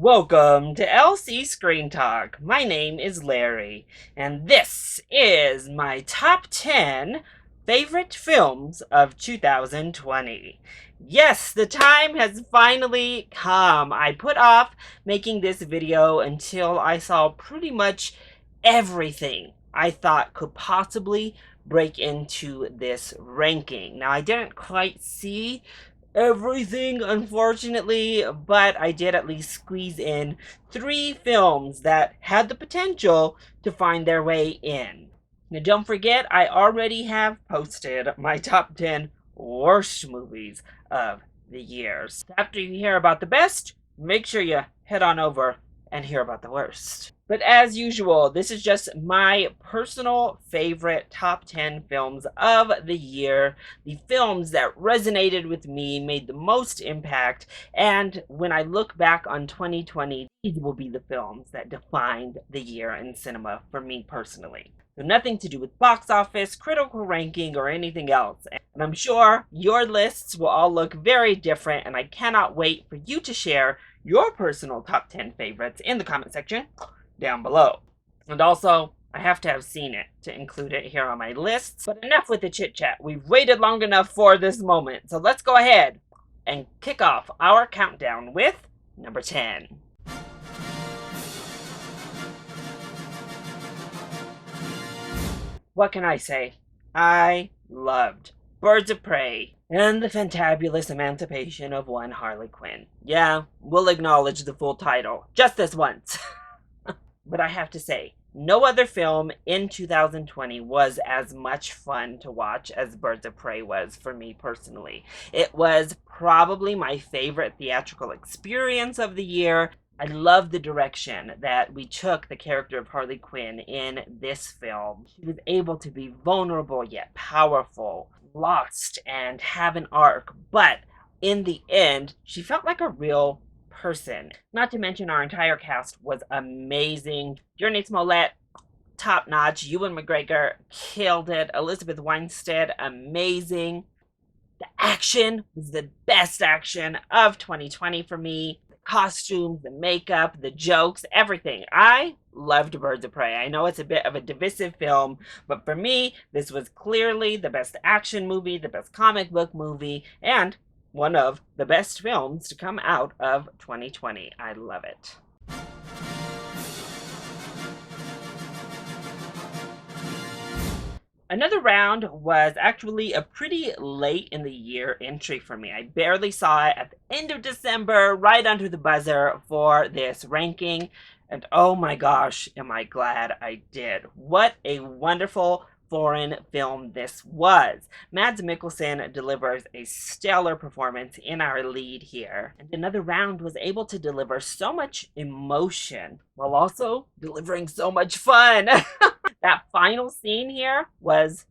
Welcome to LC Screen Talk. My name is Larry, and this is my top 10 favorite films of 2020. Yes, the time has finally come. I put off making this video until I saw pretty much everything I thought could possibly break into this ranking. Now, I didn't quite see everything, unfortunately, but I did at least squeeze in 3 films that had the potential to find their way in. Now, don't forget, I already have posted my top 10 worst movies of the year. So after you hear about the best, make sure you head on over and hear about the worst. But as usual, this is just my personal favorite top 10 films of the year, the films that resonated with me, made the most impact, and when I look back on 2020, these will be the films that defined the year in cinema for me personally. So nothing to do with box office, critical ranking, or anything else. And I'm sure your lists will all look very different, and I cannot wait for you to share your personal top 10 favorites in the comment section down below. And also, I have to have seen it to include it here on my lists. But enough with the chit chat. We've waited long enough for this moment. So let's go ahead and kick off our countdown with number 10. What can I say? I loved Birds of Prey and the fantabulous emancipation of one Harley Quinn. Yeah, we'll acknowledge the full title just this once. But I have to say, no other film in 2020 was as much fun to watch as Birds of Prey was for me personally. It was probably my favorite theatrical experience of the year. I love the direction that we took the character of Harley Quinn in this film. She was able to be vulnerable yet powerful, lost and have an arc, but in the end, she felt like a real person. Not to mention our entire cast was amazing. Journey Smollett, top notch. Ewan McGregor killed it. Elizabeth Winstead, amazing. The action was the best action of 2020 for me. The costumes, the makeup, the jokes, everything. I loved Birds of Prey. I know it's a bit of a divisive film, but for me, this was clearly the best action movie, the best comic book movie, and one of the best films to come out of 2020. I love it. Another round was actually a pretty late in the year entry for me. I barely saw it at the end of December, right under the buzzer for this ranking. And oh my gosh, am I glad I did. What a wonderful foreign film this was. Mads Mikkelsen delivers a stellar performance in our lead here. And Another Round was able to deliver so much emotion while also delivering so much fun. That final scene here was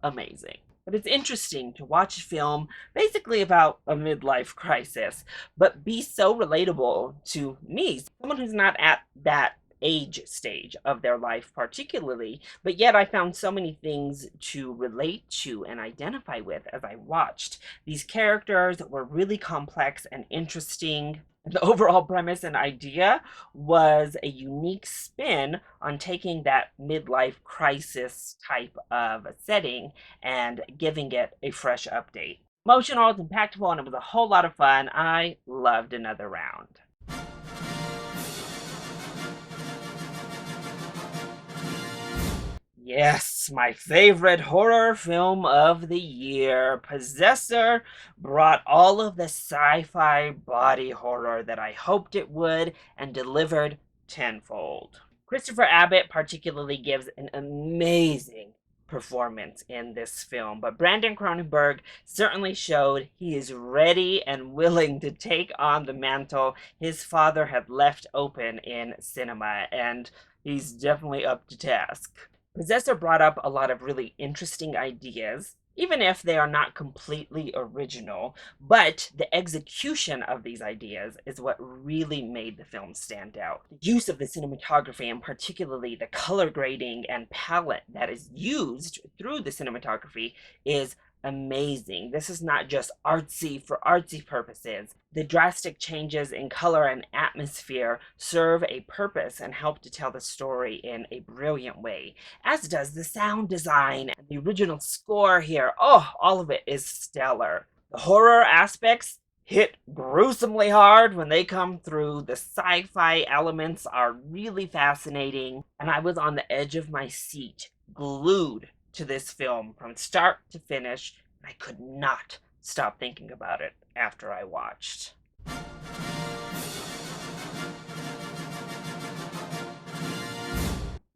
amazing. But it's interesting to watch a film basically about a midlife crisis, but be so relatable to me, someone who's not at that age stage of their life particularly, but yet I found so many things to relate to and identify with as I watched. These characters were really complex and interesting. The overall premise and idea was a unique spin on taking that midlife crisis type of setting and giving it a fresh update. Emotional, it's impactful, and it was a whole lot of fun. I loved Another Round. Yes, my favorite horror film of the year. Possessor brought all of the sci-fi body horror that I hoped it would and delivered tenfold. Christopher Abbott particularly gives an amazing performance in this film, but Brandon Cronenberg certainly showed he is ready and willing to take on the mantle his father had left open in cinema, and he's definitely up to task. Possessor brought up a lot of really interesting ideas, even if they are not completely original, but the execution of these ideas is what really made the film stand out. The use of the cinematography, and particularly the color grading and palette that is used through the cinematography, is amazing. This is not just artsy for artsy purposes. The drastic changes in color and atmosphere serve a purpose and help to tell the story in a brilliant way, as does the sound design and the original score here. Oh, all of it is stellar. The horror aspects hit gruesomely hard when they come through. The sci-fi elements are really fascinating, and I was on the edge of my seat, glued to this film from start to finish. I could not stop thinking about it after I watched.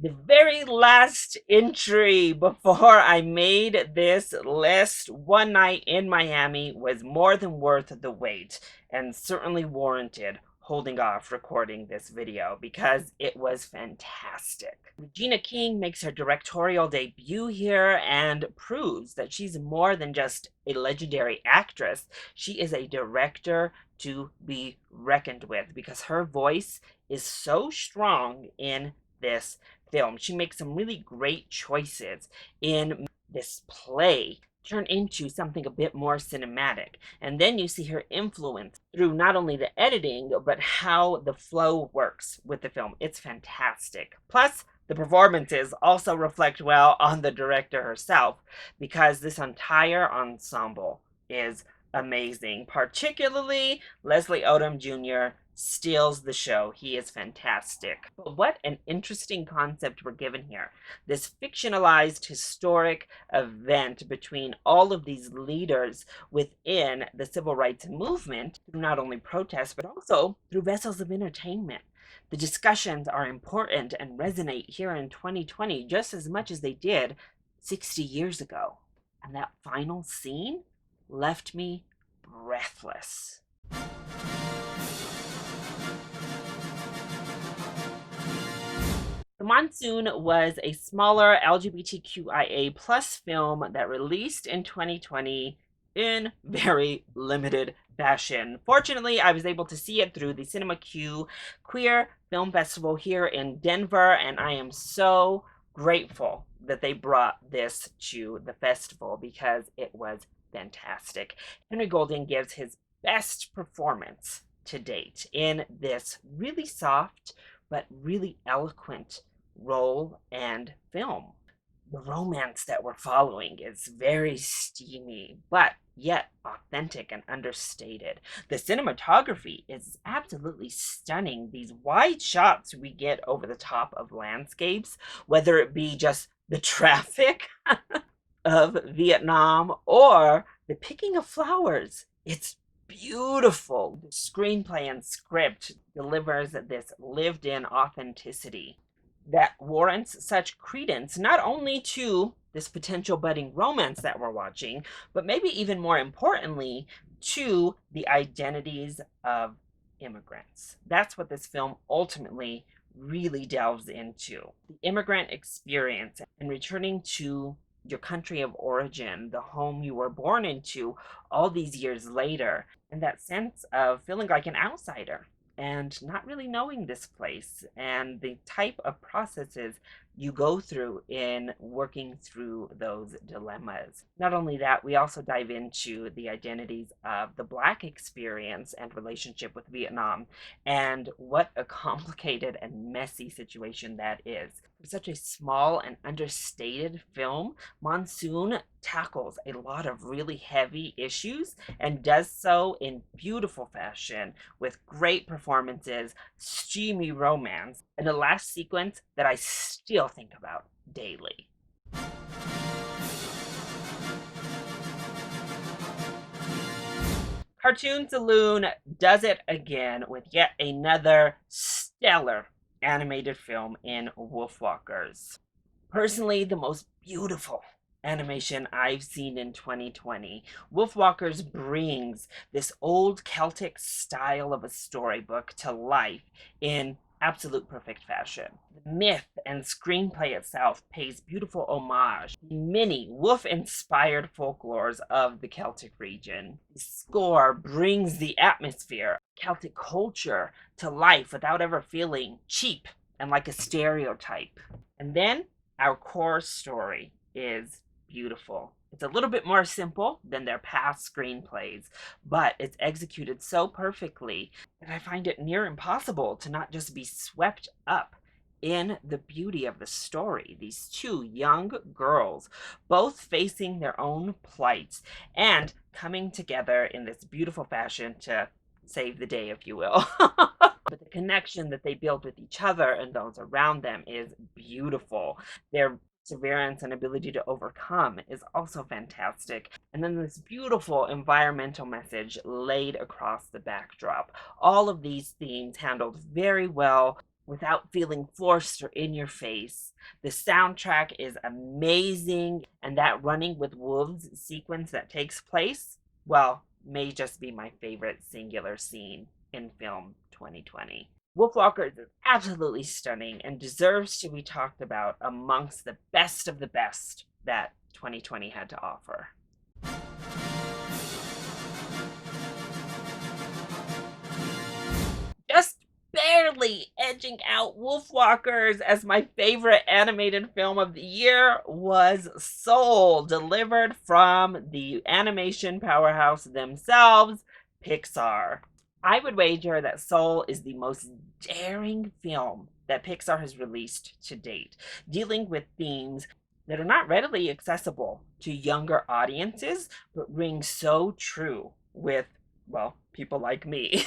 The very last entry before I made this list, One Night in Miami, was more than worth the wait and certainly warranted holding off recording this video because it was fantastic. Regina King makes her directorial debut here and proves that she's more than just a legendary actress. She is a director to be reckoned with because her voice is so strong in this film. She makes some really great choices in this play turn into something a bit more cinematic. And then you see her influence through not only the editing, but how the flow works with the film. It's fantastic. Plus, the performances also reflect well on the director herself because this entire ensemble is amazing. Particularly Leslie Odom Jr. steals the show. He is fantastic. But what an interesting concept we're given here. This fictionalized historic event between all of these leaders within the civil rights movement, through not only protests, but also through vessels of entertainment. The discussions are important and resonate here in 2020 just as much as they did 60 years ago. And that final scene left me breathless. The Monsoon was a smaller LGBTQIA plus film that released in 2020 in very limited fashion. Fortunately, I was able to see it through the Cinema Q Queer Film Festival here in Denver, and I am so grateful that they brought this to the festival because it was fantastic. Henry Golding gives his best performance to date in this really soft but really eloquent role and film. The romance that we're following is very steamy, but yet authentic and understated. The cinematography is absolutely stunning. These wide shots we get over the top of landscapes, whether it be just the traffic of Vietnam or the picking of flowers. It's beautiful. The screenplay and script delivers this lived-in authenticity that warrants such credence not only to this potential budding romance that we're watching, but maybe even more importantly, to the identities of immigrants. That's what this film ultimately really delves into. The immigrant experience and returning to your country of origin, the home you were born into all these years later, and that sense of feeling like an outsider and not really knowing this place and the type of processes you go through in working through those dilemmas. Not only that, we also dive into the identities of the Black experience and relationship with Vietnam and what a complicated and messy situation that is. For such a small and understated film, Monsoon tackles a lot of really heavy issues and does so in beautiful fashion with great performances, steamy romance, and a last sequence that I still think about daily. Cartoon Saloon does it again with yet another stellar animated film in Wolfwalkers. Personally, the most beautiful animation I've seen in 2020. Wolfwalkers brings this old Celtic style of a storybook to life in absolute perfect fashion. The myth and screenplay itself pays beautiful homage to many wolf-inspired folklores of the Celtic region. The score brings the atmosphere, Celtic culture to life without ever feeling cheap and like a stereotype. And then our core story is beautiful. It's a little bit more simple than their past screenplays, but it's executed so perfectly that I find it near impossible to not just be swept up in the beauty of the story. These two young girls, both facing their own plights and coming together in this beautiful fashion to save the day, if you will. But the connection that they build with each other and those around them is beautiful. Their perseverance and ability to overcome is also fantastic. And then this beautiful environmental message laid across the backdrop. All of these themes handled very well without feeling forced or in your face. The soundtrack is amazing, and that running with wolves sequence that takes place, well, may just be my favorite singular scene in film 2020. Wolfwalkers is absolutely stunning and deserves to be talked about amongst the best of the best that 2020 had to offer. Just barely edging out Wolfwalkers as my favorite animated film of the year was Soul, delivered from the animation powerhouse themselves, Pixar. I would wager that Soul is the most daring film that Pixar has released to date, dealing with themes that are not readily accessible to younger audiences, but ring so true with, well, people like me.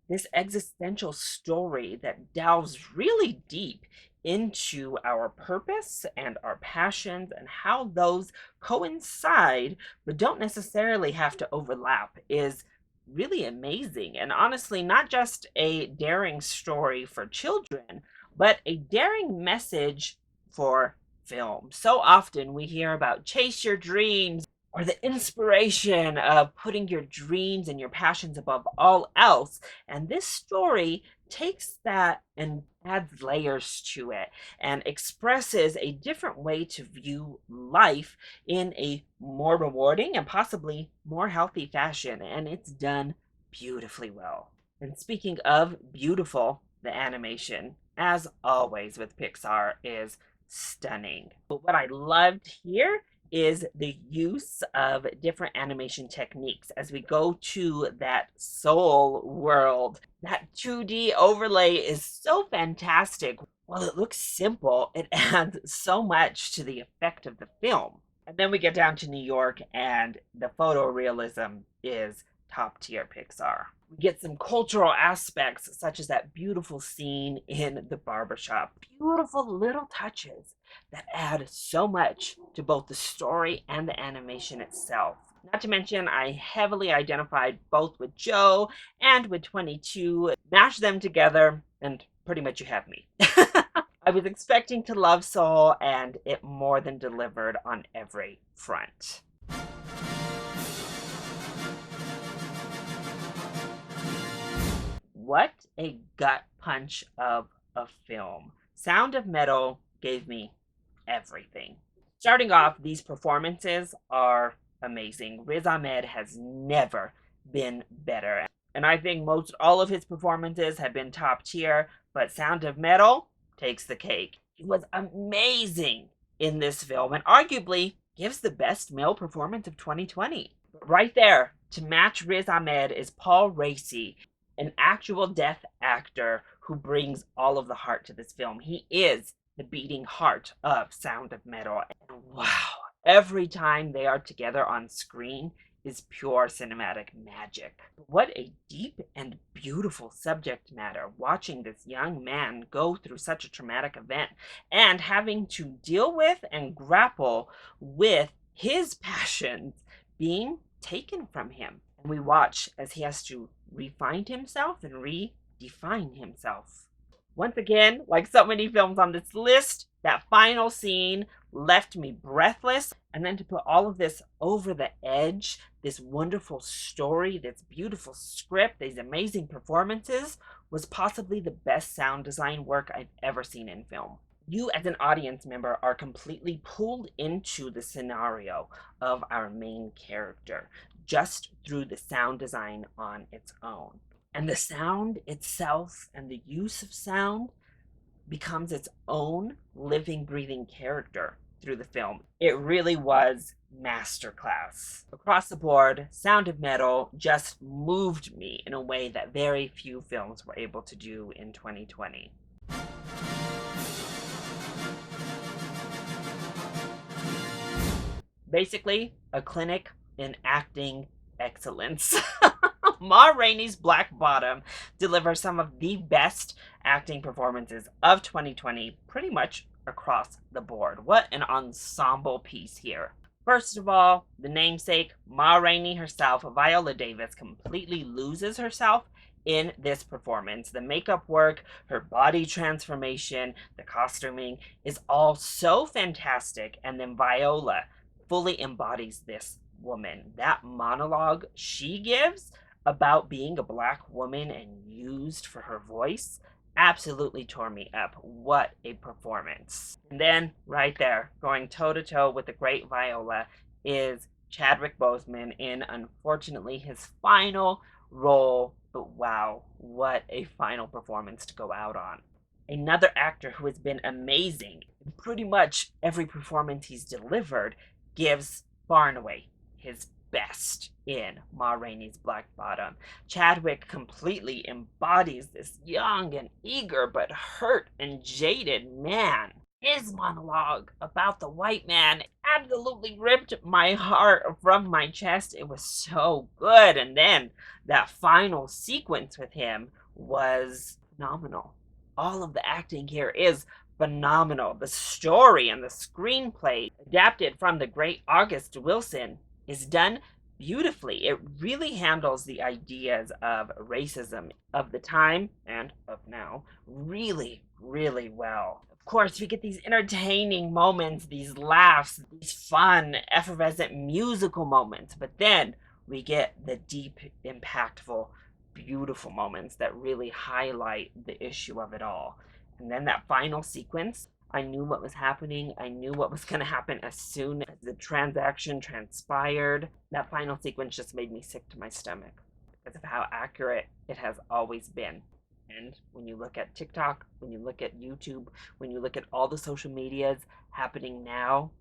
This existential story that delves really deep into our purpose and our passions and how those coincide but don't necessarily have to overlap is really amazing. And honestly, not just a daring story for children, but a daring message for film. So often we hear about chase your dreams or the inspiration of putting your dreams and your passions above all else. And this story takes that and adds layers to it and expresses a different way to view life in a more rewarding and possibly more healthy fashion. And it's done beautifully well. And speaking of beautiful, the animation, as always with Pixar, is stunning. But what I loved here is the use of different animation techniques as we go to that soul world. That 2D overlay is so fantastic. While it looks simple, it adds so much to the effect of the film. And then we get down to New York, and the photorealism is top tier Pixar. We get some cultural aspects, such as that beautiful scene in the barbershop. Beautiful little touches that add so much to both the story and the animation itself. Not to mention, I heavily identified both with Joe and with 22. Mash them together, and pretty much you have me. I was expecting to love Soul, and it more than delivered on every front. What a gut punch of a film. Sound of Metal gave me everything. Starting off, these performances are amazing. Riz Ahmed has never been better. And I think most all of his performances have been top tier, but Sound of Metal takes the cake. He was amazing in this film and arguably gives the best male performance of 2020. But right there, to match Riz Ahmed is Paul Raci, an actual deaf actor who brings all of the heart to this film. He is the beating heart of Sound of Metal. And wow, every time they are together on screen is pure cinematic magic. What a deep and beautiful subject matter, watching this young man go through such a traumatic event and having to deal with and grapple with his passions being taken from him. And we watch as he has to refine himself and redefine himself. Once again, like so many films on this list, that final scene left me breathless. And then to put all of this over the edge, this wonderful story, this beautiful script, these amazing performances, was possibly the best sound design work I've ever seen in film. You as an audience member are completely pulled into the scenario of our main character just through the sound design on its own. And the sound itself and the use of sound becomes its own living, breathing character through the film. It really was masterclass. Across the board, Sound of Metal just moved me in a way that very few films were able to do in 2020. Basically, a clinic in acting excellence. Ma Rainey's Black Bottom delivers some of the best acting performances of 2020 pretty much across the board. What an ensemble piece here. First of all, the namesake, Ma Rainey herself, Viola Davis, completely loses herself in this performance. The makeup work, her body transformation, the costuming is all so fantastic. And then Viola fully embodies this woman. That monologue she gives about being a Black woman and used for her voice absolutely tore me up. What a performance. And then, right there, going toe to toe with the great Viola, is Chadwick Boseman in, unfortunately, his final role. But wow, what a final performance to go out on. Another actor who has been amazing in pretty much every performance he's delivered gives far and away his best in Ma Rainey's Black Bottom. Chadwick completely embodies this young and eager but hurt and jaded man. His monologue about the white man absolutely ripped my heart from my chest. It was so good. And then that final sequence with him was phenomenal. All of the acting here is phenomenal. The story and the screenplay, adapted from the great August Wilson, is done beautifully. It really handles the ideas of racism of the time and of now really, really well. Of course, we get these entertaining moments, these laughs, these fun, effervescent musical moments, but then we get the deep, impactful, beautiful moments that really highlight the issue of it all. And then that final sequence, I knew what was happening. I knew what was going to happen as soon as the transaction transpired. That final sequence just made me sick to my stomach because of how accurate it has always been. And when you look at TikTok, when you look at YouTube, when you look at all the social medias happening now,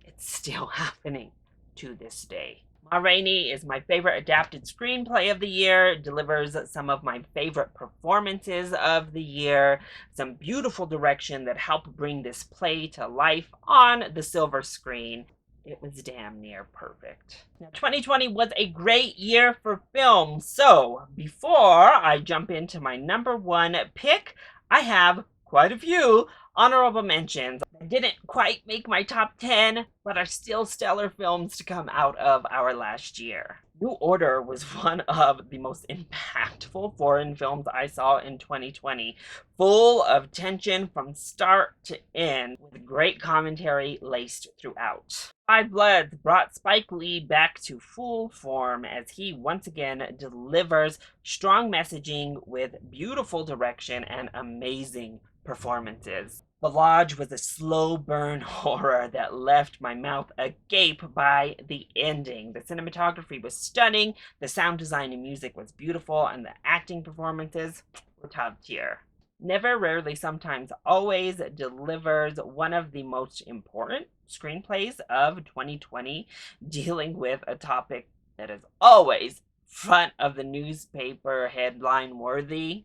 it's still happening to this day. Ma Rainey is my favorite adapted screenplay of the year, delivers some of my favorite performances of the year, some beautiful direction that helped bring this play to life on the silver screen. It was damn near perfect. Now, 2020 was a great year for film, so before I jump into my number one pick, I have quite a few honorable mentions. I didn't quite make my top 10, but are still stellar films to come out of our last year. New Order was one of the most impactful foreign films I saw in 2020, full of tension from start to end, with great commentary laced throughout. Five Bloods brought Spike Lee back to full form as he once again delivers strong messaging with beautiful direction and amazing performances. The Lodge was a slow burn horror that left my mouth agape by the ending. The cinematography was stunning, the sound design and music was beautiful, and the acting performances were top tier. Never, Rarely, Sometimes, Always delivers one of the most important screenplays of 2020, dealing with a topic that is always front of the newspaper headline worthy.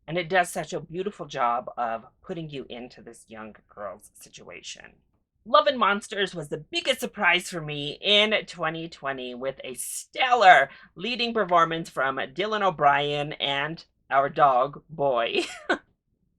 And it does such a beautiful job of putting you into this young girl's situation. Love and Monsters was the biggest surprise for me in 2020, with a stellar leading performance from Dylan O'Brien and our dog, Boy.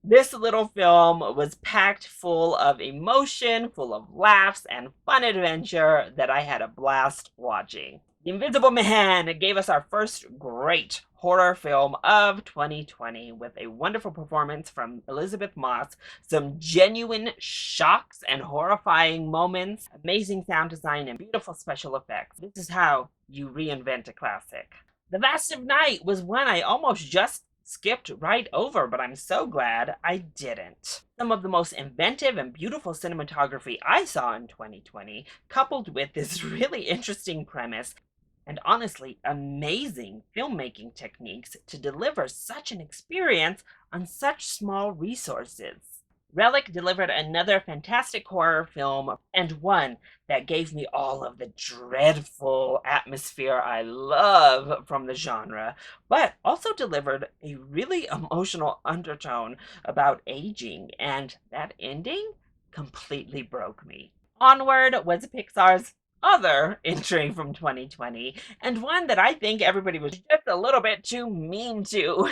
This little film was packed full of emotion, full of laughs, and fun adventure that I had a blast watching. The Invisible Man gave us our first great horror film of 2020 with a wonderful performance from Elizabeth Moss, some genuine shocks and horrifying moments, amazing sound design, and beautiful special effects. This is how you reinvent a classic. The Vast of Night was one I almost just skipped right over, but I'm so glad I didn't. Some of the most inventive and beautiful cinematography I saw in 2020, coupled with this really interesting premise and honestly amazing filmmaking techniques to deliver such an experience on such small resources. Relic delivered another fantastic horror film, and one that gave me all of the dreadful atmosphere I love from the genre, but also delivered a really emotional undertone about aging, and that ending completely broke me. Onward was Pixar's other entry from 2020, and one that I think everybody was just a little bit too mean to.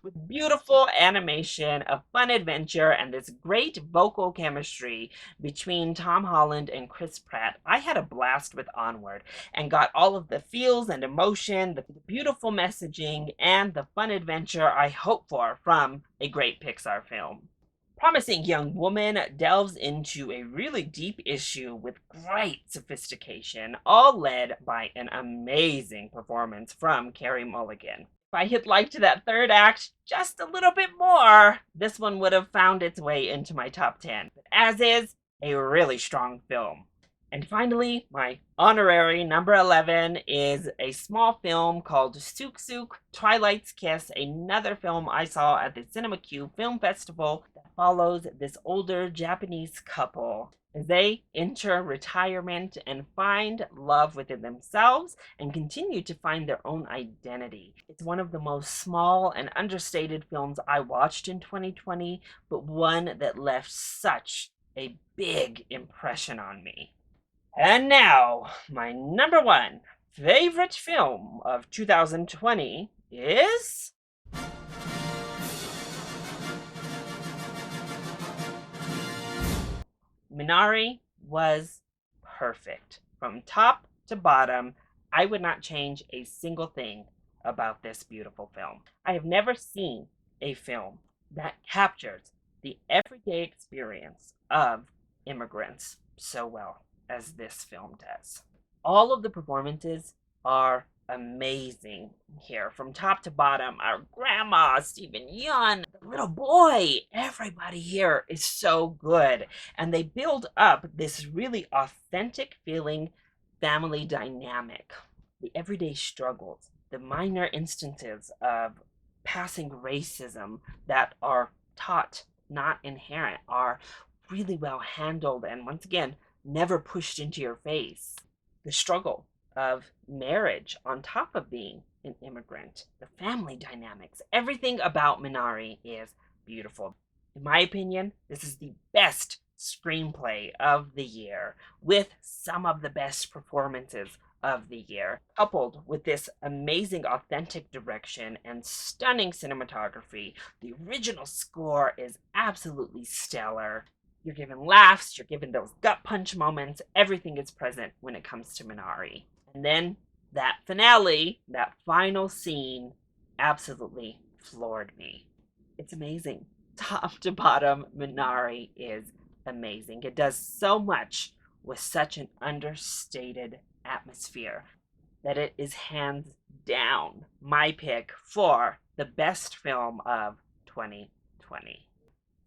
With beautiful animation, a fun adventure, and this great vocal chemistry between Tom Holland and Chris Pratt, I had a blast with Onward and got all of the feels and emotion, the beautiful messaging, and the fun adventure I hope for from a great Pixar film. Promising Young Woman delves into a really deep issue with great sophistication, all led by an amazing performance from Carey Mulligan. If I had liked that third act just a little bit more, this one would have found its way into my top 10. But as is, a really strong film. And finally, my honorary number 11 is a small film called Suk Suk Twilight's Kiss, another film I saw at the Cinema Q Film Festival that follows this older Japanese couple as they enter retirement and find love within themselves and continue to find their own identity. It's one of the most small and understated films I watched in 2020, but one that left such a big impression on me. And now, my number one favorite film of 2020 is Minari. Was perfect. From top to bottom, I would not change a single thing about this beautiful film. I have never seen a film that captures the everyday experience of immigrants so well as this film does. All of the performances are amazing here from top to bottom. Our grandma, Stephen Yeun, the little boy, everybody here is so good. And they build up this really authentic feeling family dynamic. The everyday struggles, the minor instances of passing racism that are taught, not inherent, are really well handled and once again never pushed into your face. The struggle of marriage on top of being an immigrant, the family dynamics, everything about Minari is beautiful. In my opinion, this is the best screenplay of the year with some of the best performances of the year, coupled with this amazing authentic direction and stunning cinematography. The original score is absolutely stellar. You're given laughs, you're given those gut punch moments. Everything is present when it comes to Minari. And then that finale, that final scene, absolutely floored me. It's amazing. Top to bottom, Minari is amazing. It does so much with such an understated atmosphere that it is hands down my pick for the best film of 2020.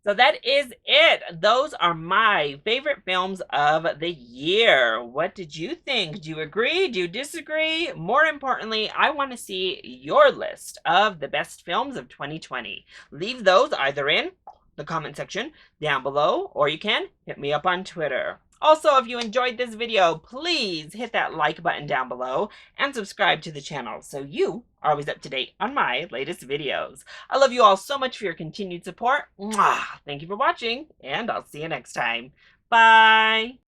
So that is it. Those are my favorite films of the year. What did you think? Do you agree? Do you disagree? More importantly, I want to see your list of the best films of 2020. Leave those either in the comment section down below, or you can hit me up on Twitter. Also, if you enjoyed this video, please hit that like button down below and subscribe to the channel so you are always up to date on my latest videos. I love you all so much for your continued support. Mwah! Thank you for watching, and I'll see you next time. Bye!